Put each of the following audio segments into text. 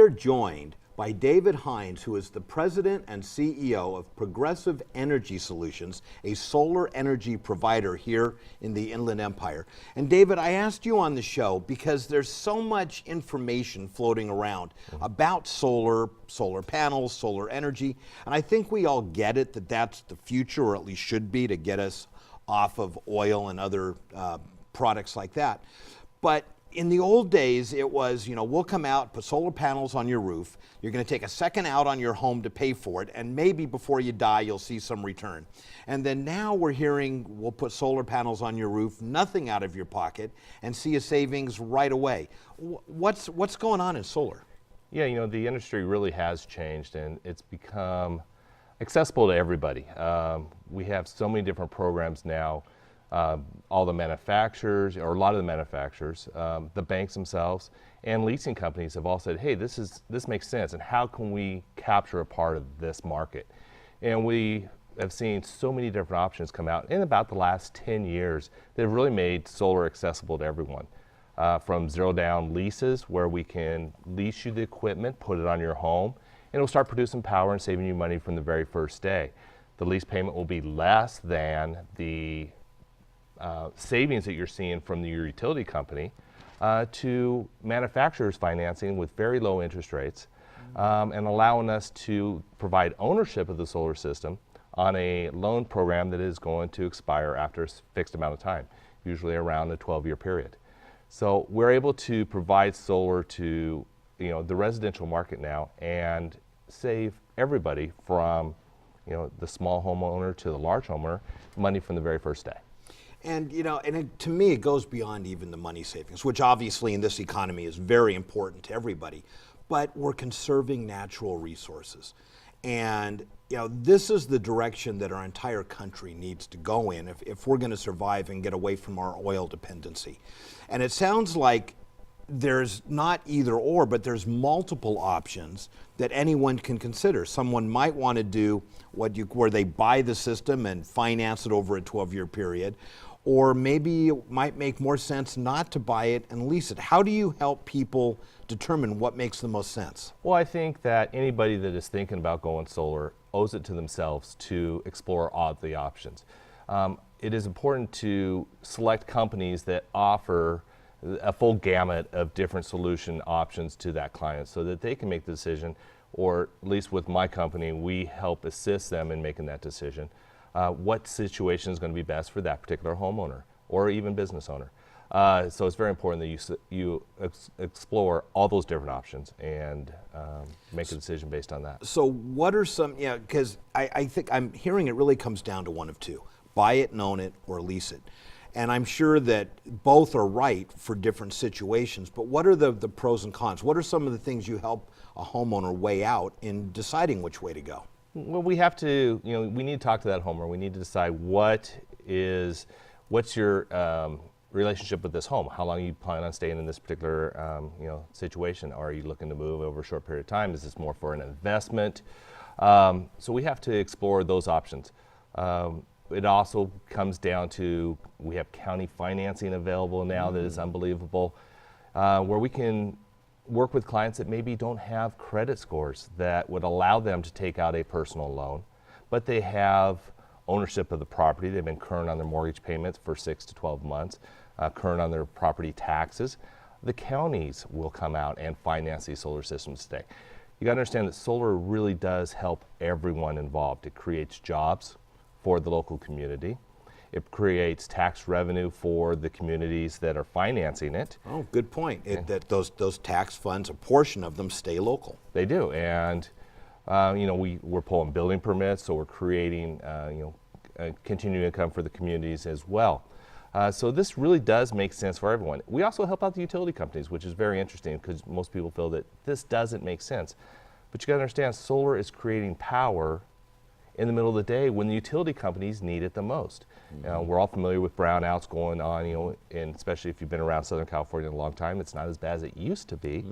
are joined by David Hines, who is the president and CEO of Progressive Energy Solutions, a solar energy provider here in the Inland Empire. And David, I asked you on the show because there's so much information floating around about solar panels, solar energy, and I think we all get it that that's the future, or at least should be, to get us off of oil and other products like that. But in the old days, it was, we'll come out, put solar panels on your roof. You're going to take a second out on your home to pay for it, and maybe before you die, you'll see some return. And then now we're hearing, we'll put solar panels on your roof, nothing out of your pocket, and see a savings right away. What's going on in solar? Yeah, the industry really has changed, and it's become accessible to everybody. We have so many different programs now. All the manufacturers, or a lot of the manufacturers, the banks themselves, and leasing companies have all said, hey, this makes sense, and how can we capture a part of this market? And we have seen so many different options come out in about the last 10 years that have really made solar accessible to everyone. From zero down leases, where we can lease you the equipment, put it on your home, and it'll start producing power and saving you money from the very first day. The lease payment will be less than the savings that you're seeing from your utility company, to manufacturers financing with very low interest rates, and allowing us to provide ownership of the solar system on a loan program that is going to expire after a fixed amount of time, usually around a 12-year period. So we're able to provide solar to the residential market now and save everybody from the small homeowner to the large homeowner money from the very first day. And to me, it goes beyond even the money savings, which obviously in this economy is very important to everybody. But we're conserving natural resources, and this is the direction that our entire country needs to go in if we're going to survive and get away from our oil dependency. And it sounds like there's not either or, but there's multiple options that anyone can consider. Someone might want to do where they buy the system and finance it over a 12-year period. Or maybe it might make more sense not to buy it and lease it. How do you help people determine what makes the most sense? Well, I think that anybody that is thinking about going solar owes it to themselves to explore all the options. It is important to select companies that offer a full gamut of different solution options to that client so that they can make the decision, or at least with my company, we help assist them in making that decision. What situation is going to be best for that particular homeowner or even business owner. So it's very important that you explore all those different options and make a decision based on that. So what are some, because I think I'm hearing it really comes down to one of two: buy it and own it, or lease it. And I'm sure that both are right for different situations, but what are the pros and cons? What are some of the things you help a homeowner weigh out in deciding which way to go? Well, we have to, we need to talk to that homeowner. We need to decide what's your relationship with this home. How long you plan on staying in this particular, situation? Are you looking to move over a short period of time? Is this more for an investment? So we have to explore those options. It also comes down to, we have county financing available now that is unbelievable, where we can work with clients that maybe don't have credit scores that would allow them to take out a personal loan, but they have ownership of the property. They've been current on their mortgage payments for 6 to 12 months, current on their property taxes. The counties will come out and finance these solar systems today. You got to understand that solar really does help everyone involved. It creates jobs for the local community. It creates tax revenue for the communities that are financing it. Oh, good point. That those tax funds, a portion of them stay local. They do, and we're pulling building permits, so we're creating continuing income for the communities as well. So this really does make sense for everyone. We also help out the utility companies, which is very interesting because most people feel that this doesn't make sense. But you got to understand, solar is creating power in the middle of the day when the utility companies need it the most. We're all familiar with brownouts going on, and especially if you've been around Southern California a long time, it's not as bad as it used to be.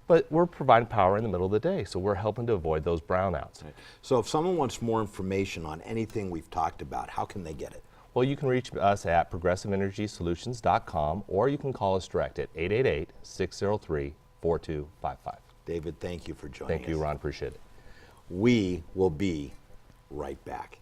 But we're providing power in the middle of the day, so we're helping to avoid those brownouts. Right. So if someone wants more information on anything we've talked about, how can they get it? Well, you can reach us at progressiveenergysolutions.com, or you can call us direct at 888-603-4255. David, thank you for joining us. Thank you, Ron. Appreciate it. We will be right back.